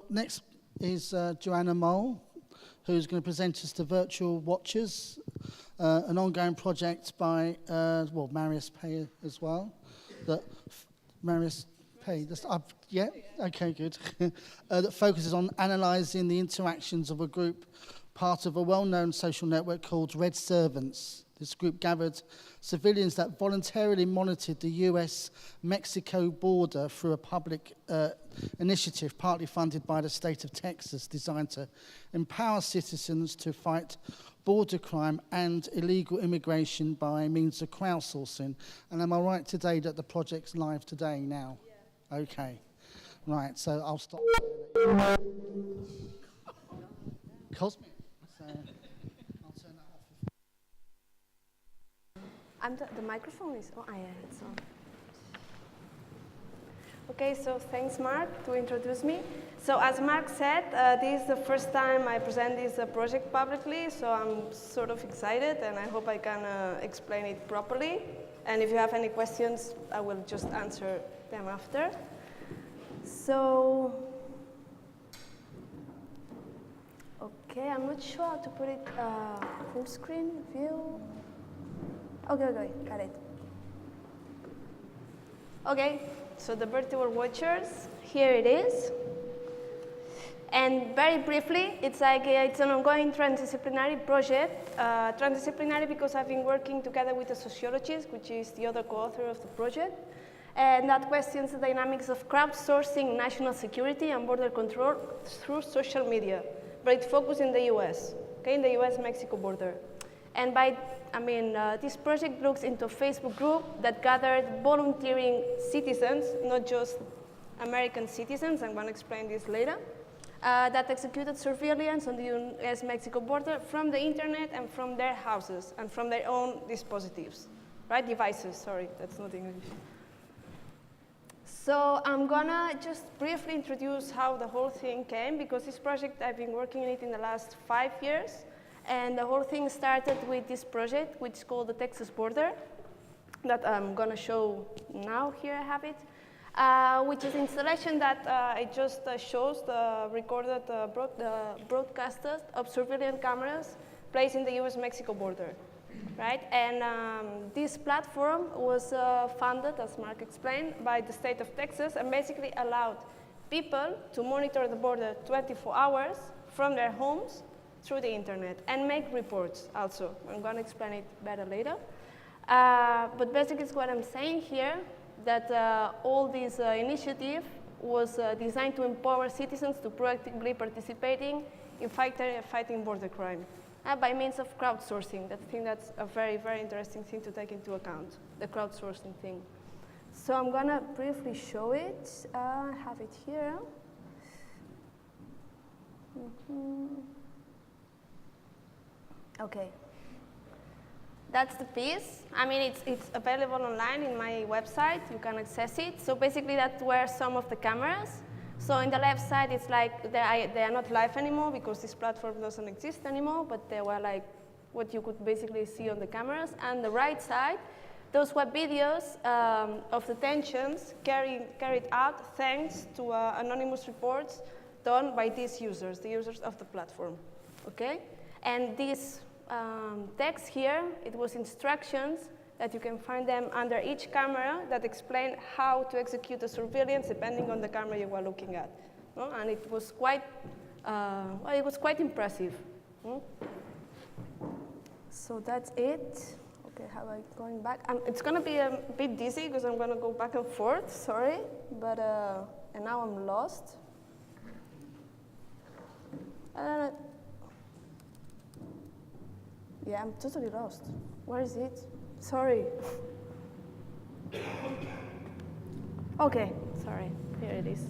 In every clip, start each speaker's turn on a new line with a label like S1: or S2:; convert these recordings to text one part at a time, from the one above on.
S1: Next is Joana Moll, who's going to present us the virtual watchers, an ongoing project by, Marius Pay as well. Marius Pay, yeah? Okay, good. That focuses on analysing the interactions of a group, part of a well-known social network called Red Servants. This group gathered civilians that voluntarily monitored the US-Mexico border through a public initiative partly funded by the state of Texas, designed to empower citizens to fight border crime and illegal immigration by means of crowdsourcing. And am I right today that the project's live today now? Yeah. Okay. Right, so I'll stop. Cosmic.
S2: The microphone is, it's on. Okay, so thanks, Mark, to introduce me. So as Mark said, this is the first time I present this project publicly, so I'm sort of excited, and I hope I can explain it properly. And if you have any questions, I will just answer them after. So, okay, I'm not sure how to put it full screen view. Okay, got it. Okay, so the virtual watchers, here it is. And very briefly, it's an ongoing transdisciplinary project. Transdisciplinary because I've been working together with a sociologist, which is the other co-author of the project. And that questions the dynamics of crowdsourcing national security and border control through social media. But it focuses in the US, okay, in the US-Mexico border. And this project looks into a Facebook group that gathered volunteering citizens, not just American citizens, I'm going to explain this later, that executed surveillance on the US-Mexico border from the internet and from their houses and from their own dispositives, right? Devices, sorry, that's not English. So I'm going to just briefly introduce how the whole thing came, because this project, I've been working on it in the last 5 years. And the whole thing started with this project, which is called the Texas Border, that I'm going to show now. Here I have it, which is an installation that it just shows the recorded broadcasters of surveillance cameras placed in the US-Mexico border, right? And this platform was funded, as Mark explained, by the state of Texas, and basically allowed people to monitor the border 24 hours from their homes through the internet, and make reports also. I'm going to explain it better later. But basically it's what I'm saying here, that all this initiative was designed to empower citizens to proactively participating in fighting border crime by means of crowdsourcing. I think that's a very, very interesting thing to take into account, the crowdsourcing thing. So I'm going to briefly show it. I have it here. Okay, that's the piece. It's available online in my website. You can access it. So basically, that's where some of the cameras. So in the left side, it's like they are not live anymore because this platform doesn't exist anymore, but they were like what you could basically see on the cameras. And the right side, those were videos of detentions carried out thanks to anonymous reports done by these users, the users of the platform, okay? And this text here, it was instructions that you can find them under each camera that explain how to execute the surveillance depending on the camera you were looking at. No? And it was quite, impressive. So that's it. Okay, how am I going back? It's going to be a bit dizzy because I'm going to go back and forth, sorry. But, and now I'm lost. Yeah, I'm totally lost. Where is it? Sorry. Okay, sorry. Here it is.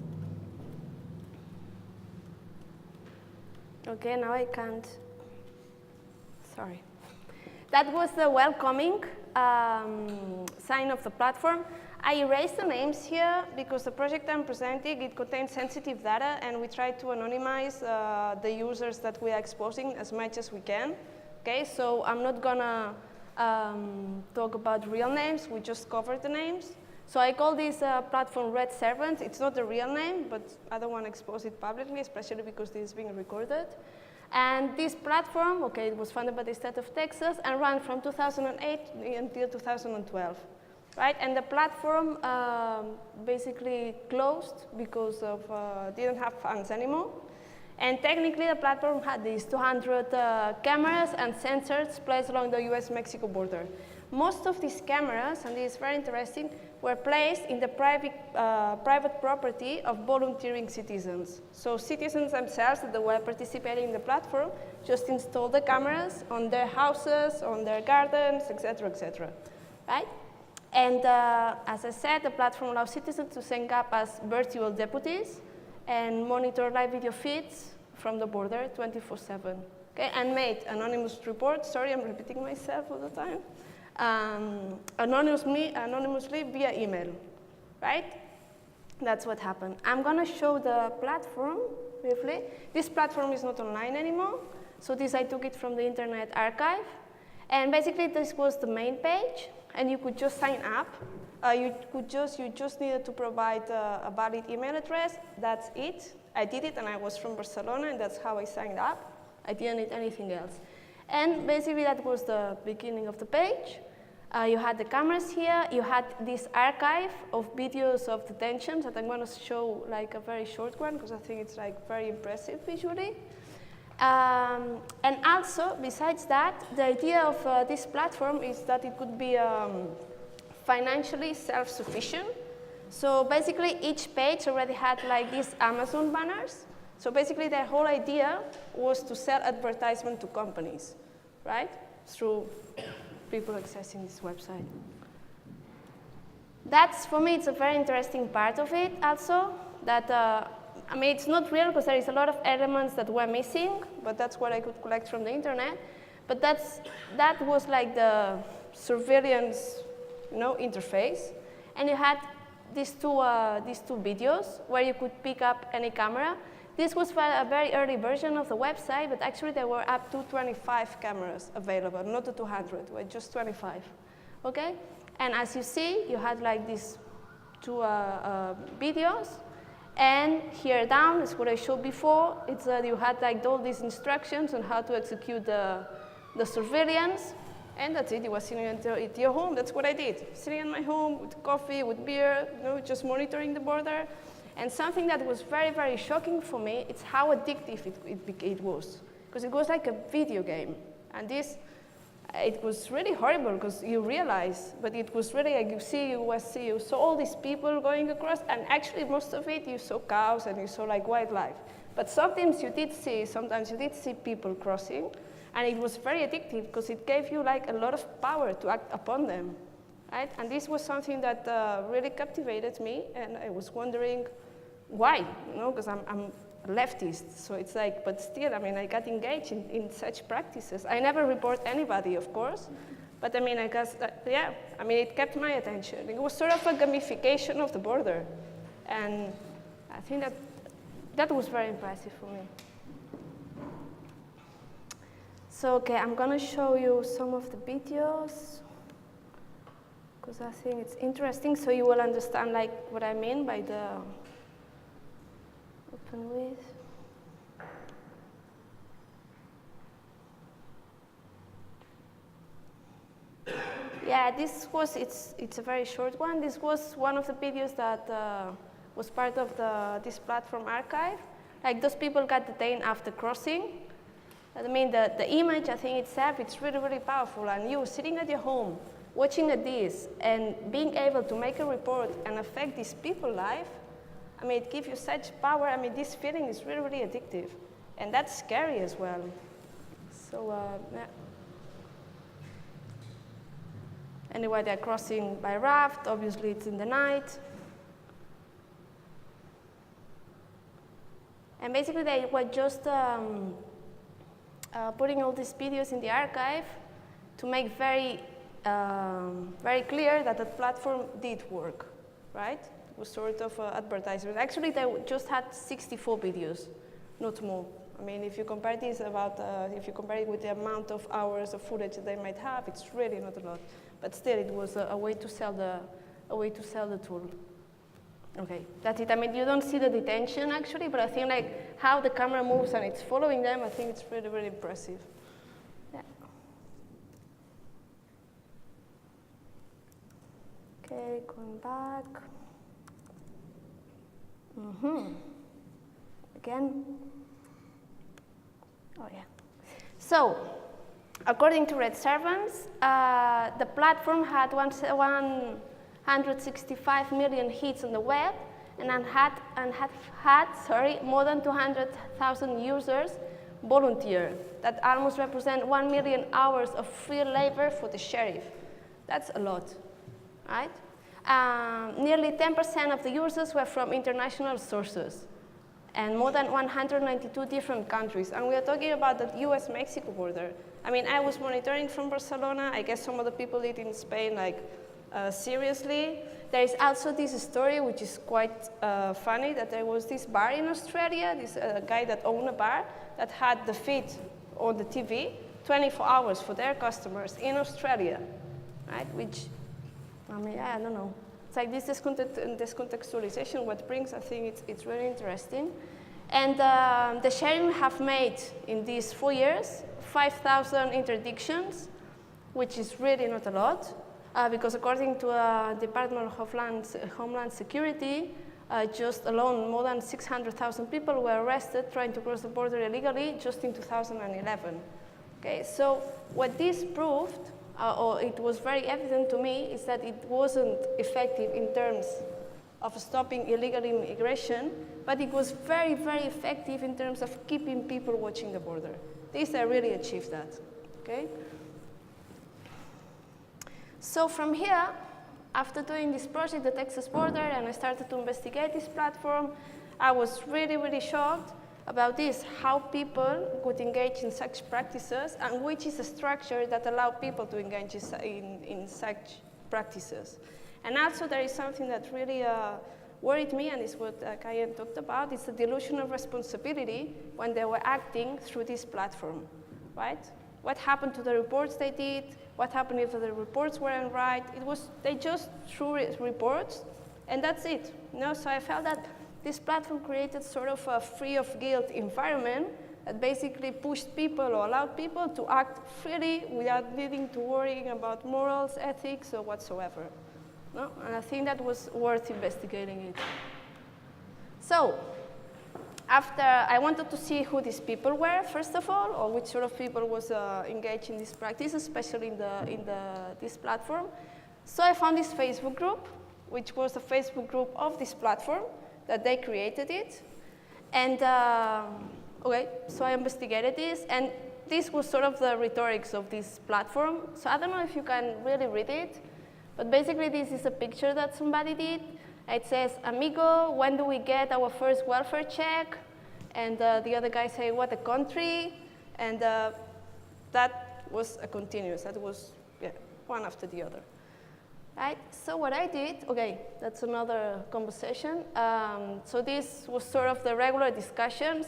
S2: Okay, now I can't. Sorry. That was the welcoming sign of the platform. I erased the names here because the project I'm presenting, it contains sensitive data, and we try to anonymize the users that we are exposing as much as we can. Okay, so I'm not gonna talk about real names, we just covered the names. So I call this platform Red Servant. It's not the real name, but I don't want to expose it publicly, especially because this is being recorded. And this platform, okay, it was funded by the state of Texas and ran from 2008 until 2012, right? And the platform basically closed because of didn't have funds anymore. And technically, the platform had these 200 cameras and sensors placed along the US-Mexico border. Most of these cameras, and this is very interesting, were placed in the private property of volunteering citizens. So citizens themselves that were participating in the platform just installed the cameras on their houses, on their gardens, etc., right? And as I said, the platform allows citizens to sync up as virtual deputies and monitor live video feeds from the border 24/7, okay? And made anonymous reports. Sorry, I'm repeating myself all the time. Anonymously via email, right? That's what happened. I'm going to show the platform briefly. This platform is not online anymore, so this I took it from the Internet Archive. And basically, this was the main page, and you could just sign up. You just needed to provide a valid email address. That's it. I did it, and I was from Barcelona, and that's how I signed up. I didn't need anything else. And basically, that was the beginning of the page. You had the cameras here. You had this archive of videos of detentions that I'm going to show like a very short one because I think it's like very impressive visually. And also, besides that, the idea of this platform is that it could be financially self-sufficient. So basically, each page already had like these Amazon banners. So basically, their whole idea was to sell advertisement to companies, right? Through people accessing this website. That's, for me, it's a very interesting part of it also, that, I mean, it's not real because there is a lot of elements that were missing, but that's what I could collect from the internet. But that was like the surveillance, interface. And you had these two videos where you could pick up any camera. This was a very early version of the website, but actually there were up to 25 cameras available, not the 200, but just 25, okay? And as you see, you had like these two videos, and here down is what I showed before. It's that you had like all these instructions on how to execute the surveillance, and that's it. You were sitting at your home. That's what I did, sitting in my home with coffee, with beer, just monitoring the border. And something that was very, very shocking for me is how addictive it was, because it was like a video game. And it was really horrible because you realize, but it was really like you saw all these people going across, and actually most of it you saw cows and you saw like wildlife. But sometimes you did see people crossing, and it was very addictive because it gave you like a lot of power to act upon them, right? And this was something that really captivated me, and I was wondering, why? Because I'm a leftist, so it's like, but still, I mean, I got engaged in such practices. I never report anybody, of course, but I mean, I guess, it kept my attention. It was sort of a gamification of the border, and I think that was very impressive for me. So, okay, I'm going to show you some of the videos, because I think it's interesting, so you will understand like what I mean by the open with. Yeah, it's a very short one. This was one of the videos that was part of this platform archive. Like those people got detained after crossing. I mean, the image, I think itself, it's really, really powerful. And you sitting at your home, watching this, and being able to make a report and affect these people's life, I mean, it gives you such power. I mean, this feeling is really, really addictive. And that's scary as well. So, yeah. Anyway, they're crossing by raft. Obviously, it's in the night. And basically, they were just putting all these videos in the archive to make very clear that the platform did work, right? It was sort of advertisement. Actually, they just had 64 videos, not more. I mean, if you compare this if you compare it with the amount of hours of footage that they might have, it's really not a lot. But still, it was a way to sell a way to sell the tool. Okay, that's it. I mean, you don't see the detention actually, but I think like how the camera moves and it's following them, I think it's really, really impressive. Yeah. Okay, going back. Again. Oh yeah. So, according to Red Servants, the platform had 165 million hits on the web and had more than 200,000 users volunteer. That almost represent 1 million hours of free labor for the sheriff. That's a lot, right? Nearly 10% of the users were from international sources and more than 192 different countries. And we are talking about the US-Mexico border. I mean, I was monitoring from Barcelona. I guess some of the people did in Spain, like, seriously. There is also this story, which is quite funny, that there was this bar in Australia, this guy that owned a bar, that had the VIT on the TV 24 hours for their customers in Australia, right? Which, I mean, I don't know. It's like this discontextualization, what brings, I think it's really interesting. And the sharing have made, in these 4 years, 5,000 interdictions, which is really not a lot, because according to Department of Homeland Security, just alone, more than 600,000 people were arrested trying to cross the border illegally just in 2011. Okay, so what this proved, or it was very evident to me, is that it wasn't effective in terms of stopping illegal immigration, but it was very, very effective in terms of keeping people watching the border. This, I really achieved that, okay? So from here, after doing this project, the Texas border, and I started to investigate this platform, I was really, really shocked about this, how people would engage in such practices, and which is a structure that allowed people to engage in such practices. And also there is something that really worried me, and is what Cian talked about, is the delusion of responsibility when they were acting through this platform, right? What happened to the reports they did? What happened if the reports weren't right? They just threw reports, and that's it. You know? So I felt that this platform created sort of a free of guilt environment that basically pushed people or allowed people to act freely without needing to worry about morals, ethics, or whatsoever. No? And I think that was worth investigating it. So, after I wanted to see who these people were, first of all, or which sort of people was engaged in this practice, especially in this platform. So I found this Facebook group, which was a Facebook group of this platform, that they created it. And okay, so I investigated this, and this was sort of the rhetorics of this platform. So I don't know if you can really read it, but basically this is a picture that somebody did. It says, "Amigo, when do we get our first welfare check?" And the other guy say, "What a country?" And that was a continuous. That was one after the other. Right? So what I did, okay, that's another conversation. So this was sort of the regular discussions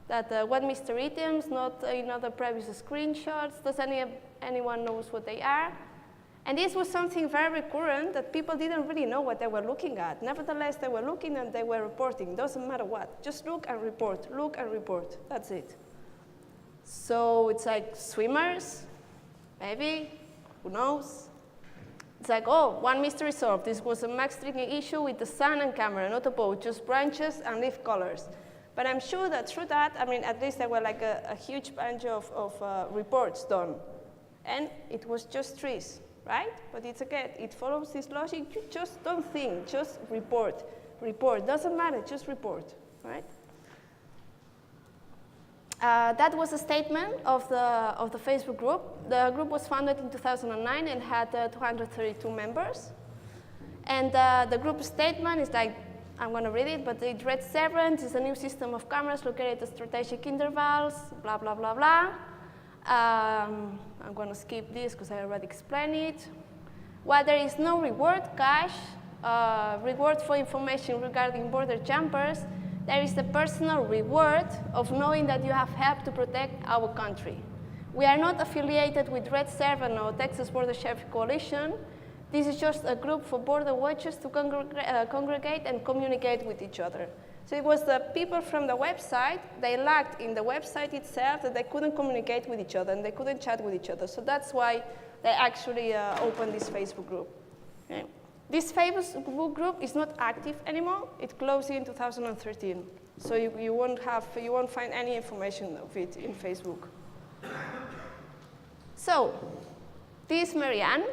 S2: that what Mr. items, not in other previous screenshots. Does anyone knows what they are? And this was something very recurrent that people didn't really know what they were looking at. Nevertheless, they were looking and they were reporting. Doesn't matter what. Just look and report. Look and report. That's it. So it's like swimmers, maybe, who knows? It's like, oh, one mystery solved. This was a max drinking issue with the sun and camera, not a boat, just branches and leaf colors. But I'm sure that through that, I mean, at least there were like a huge bunch of reports done. And it was just trees. Right? But it's again, it follows this logic. You just don't think, just report. Report, doesn't matter, just report, right? That was a statement of the Facebook group. The group was founded in 2009 and had 232 members. And the group statement is like, I'm going to read it, but it reads, "Survelliance is a new system of cameras located at strategic intervals, blah, blah, blah, blah." I'm going to skip this because I already explained it. While there is no reward cash, reward for information regarding border jumpers, there is the personal reward of knowing that you have helped to protect our country. We are not affiliated with Red Servant or Texas Border Sheriff Coalition, This is just a group for border watchers to congregate and communicate with each other. So it was the people from the website, they lacked in the website itself that they couldn't communicate with each other and they couldn't chat with each other. So that's why they actually opened this Facebook group. Okay. This Facebook group is not active anymore. It closed in 2013. So you won't find any information of it in Facebook. So this is Marianne,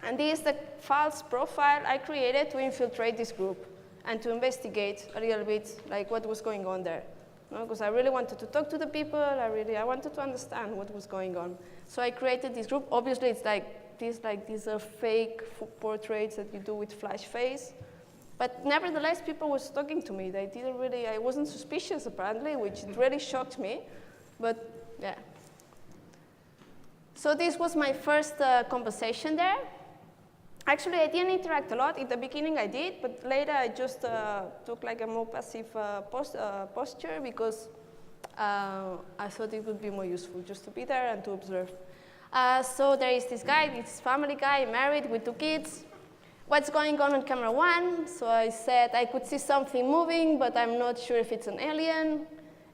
S2: and this is the false profile I created to infiltrate this group and to investigate a little bit like what was going on there. Because I really wanted to talk to the people, I wanted to understand what was going on. So I created this group. Obviously, it's these are fake portraits that you do with flash face. But nevertheless, people were talking to me. They didn't really, I wasn't suspicious apparently, which really shocked me. But yeah. So this was my first conversation there. Actually, I didn't interact a lot. In the beginning, I did, but later I just took like a more passive posture because I thought it would be more useful just to be there and to observe. So there is this guy, this family guy, married with 2 kids. What's going on camera 1? So I said I could see something moving, but I'm not sure if it's an alien.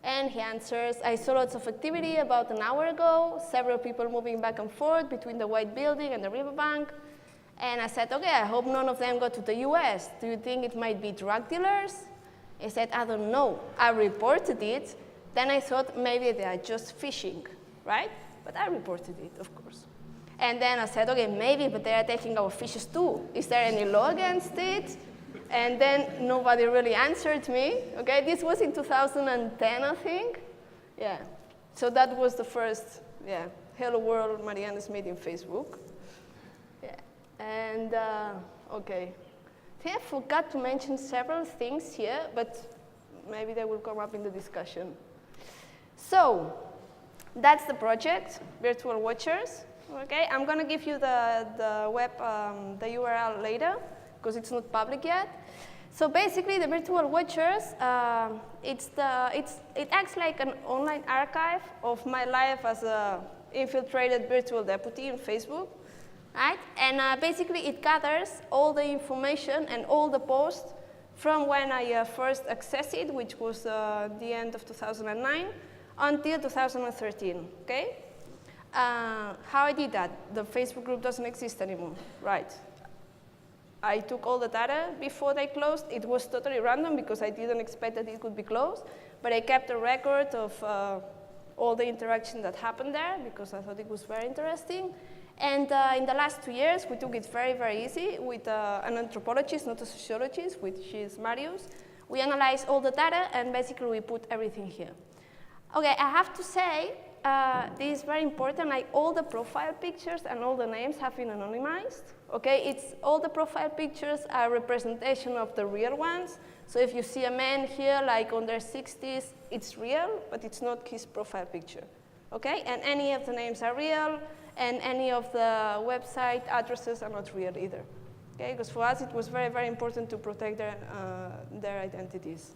S2: And he answers, I saw lots of activity about an hour ago, several people moving back and forth between the white building and the riverbank. And I said, okay, I hope none of them go to the US. Do you think it might be drug dealers? He said, I don't know. I reported it. Then I thought maybe they are just fishing, right? But I reported it, of course. And then I said, okay, maybe, but they are taking our fishes too. Is there any law against it? And then nobody really answered me. Okay, this was in 2010, I think. Yeah. So that was the first, hello world, Marianne Smith in Facebook. Yeah. And, okay. I think I forgot to mention several things here, but maybe they will come up in the discussion. So, that's the project, Virtual Watchers. Okay, I'm going to give you the web, the URL later, because it's not public yet. So basically, the Virtual Watchers, it acts like an online archive of my life as a infiltrated virtual deputy in Facebook, right? And basically, it gathers all the information and all the posts from when I first accessed it, which was the end of 2009, until 2013, okay? How I did that? The Facebook group doesn't exist anymore, right? I took all the data before they closed. It was totally random because I didn't expect that it could be closed, but I kept a record of all the interaction that happened there because I thought it was very interesting. And in the last 2 years, we took it very, very easy with an anthropologist, not a sociologist, which is Marius. We analyzed all the data, and basically we put everything here. Okay, I have to say, this is very important, like all the profile pictures and all the names have been anonymized. Okay, all the profile pictures are representation of the real ones. So if you see a man here, like on their 60s, it's real, but it's not his profile picture. Okay, and any of the names are real, and any of the website addresses are not real either. Okay, because for us it was very, very important to protect their identities.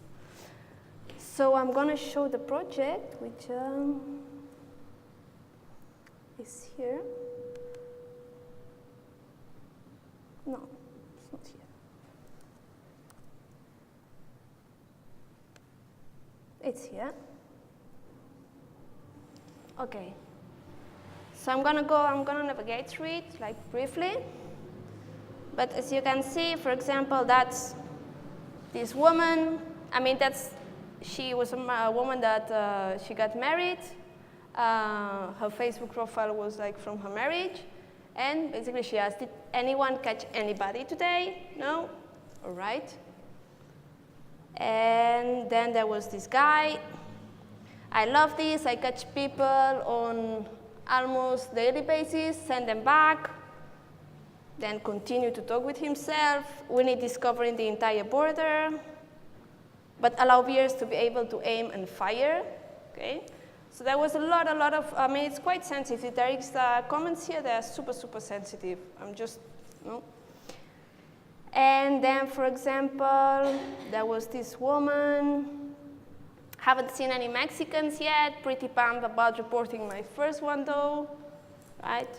S2: So I'm going to show the project, which is here. No, it's not here. It's here. Okay. So I'm gonna navigate through it, like briefly. But as you can see, for example, that's this woman. I mean, she was a woman that she got married. Her Facebook profile was like from her marriage. And basically she asked, did anyone catch anybody today? No? All right. And then there was this guy. I love this. I catch people on almost daily basis, send them back, then continue to talk with himself. We need discovering the entire border, but allow viewers to be able to aim and fire. Okay. So there was a lot of, I mean, it's quite sensitive. There is comments here that are super, super sensitive. I'm just, And then, for example, there was this woman. Haven't seen any Mexicans yet. Pretty pumped about reporting my first one, though, right?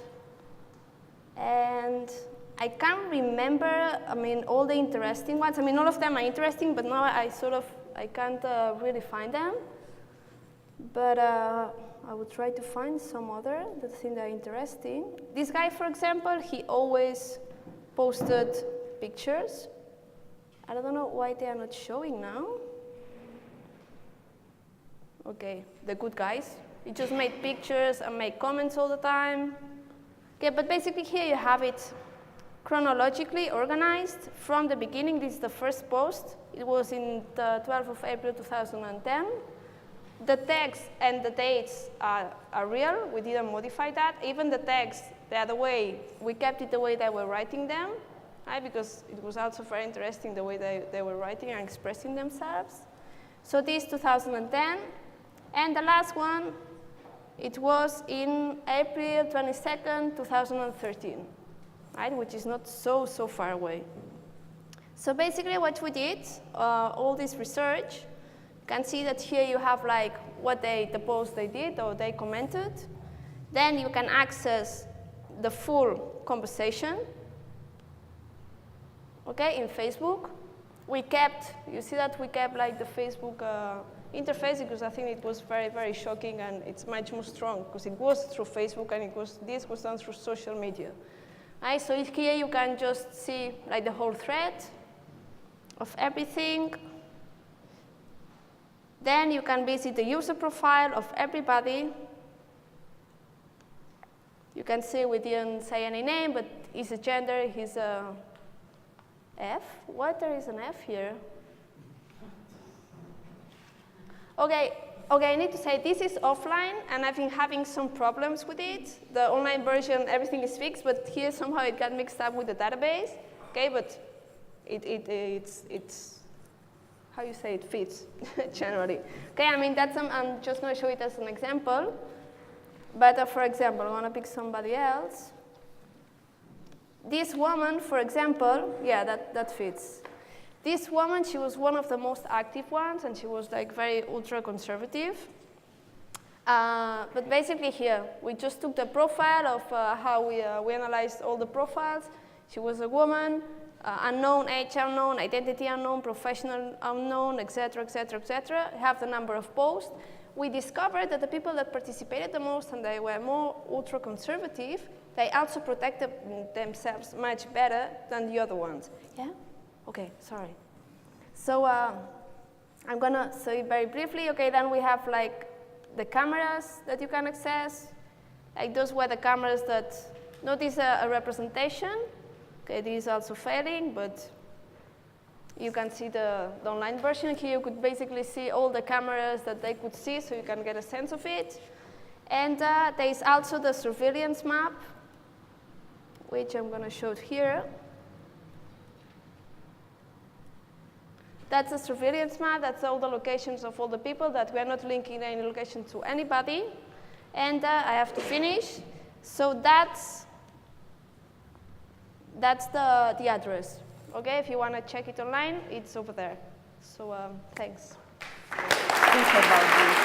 S2: And I can't remember, all the interesting ones. All of them are interesting, but now I can't really find them. But I would try to find some other that I think are interesting. This guy, for example, he always posted pictures. I don't know why they are not showing now. Okay, the good guys. He just made pictures and made comments all the time. Okay, but basically here you have it chronologically organized from the beginning. This is the first post. It was in the 12th of April 2010. The text and the dates are real. We didn't modify that. Even the text, the other way, we kept it the way they were writing them, right? Because it was also very interesting the way they were writing and expressing themselves. So this 2010. And the last one, it was in April 22nd, 2013, right? Which is not so far away. So basically what we did, all this research, you can see that here you have like what the post they did or they commented. Then you can access the full conversation, okay, in Facebook. You see that we kept like the Facebook interface because I think it was very shocking and it's much more strong because it was through Facebook and this was done through social media. Right, so here you can just see like the whole thread of everything. Then you can visit the user profile of everybody. You can see we didn't say any name, but he's a gender, he's a F. What, there is an F here? Okay, I need to say this is offline, and I've been having some problems with it. The online version, everything is fixed, but here somehow it got mixed up with the database. Okay, but it's how you say it fits generally. Okay, I'm just going to show it as an example. But for example, I want to pick somebody else. This woman, for example, yeah, that fits. This woman, she was one of the most active ones, and she was like very ultra-conservative. But basically here, we just took the profile of how we analyzed all the profiles. She was a woman, unknown, age unknown, identity unknown, professional unknown, etc., etc., etc. Have the number of posts. We discovered that the people that participated the most and they were more ultra-conservative, they also protected themselves much better than the other ones. Yeah? Okay, sorry. So I'm going to say very briefly. Okay, then we have like the cameras that you can access. Like those were the cameras that, notice a representation. Okay, this is also failing, but you can see the online version. Here you could basically see all the cameras that they could see, so you can get a sense of it. And there is also the surveillance map, which I'm going to show here. That's a surveillance map. That's all the locations of all the people that we are not linking any location to anybody. And I have to finish. So that's the address. Okay, if you want to check it online, it's over there. So thanks.
S3: Please about this.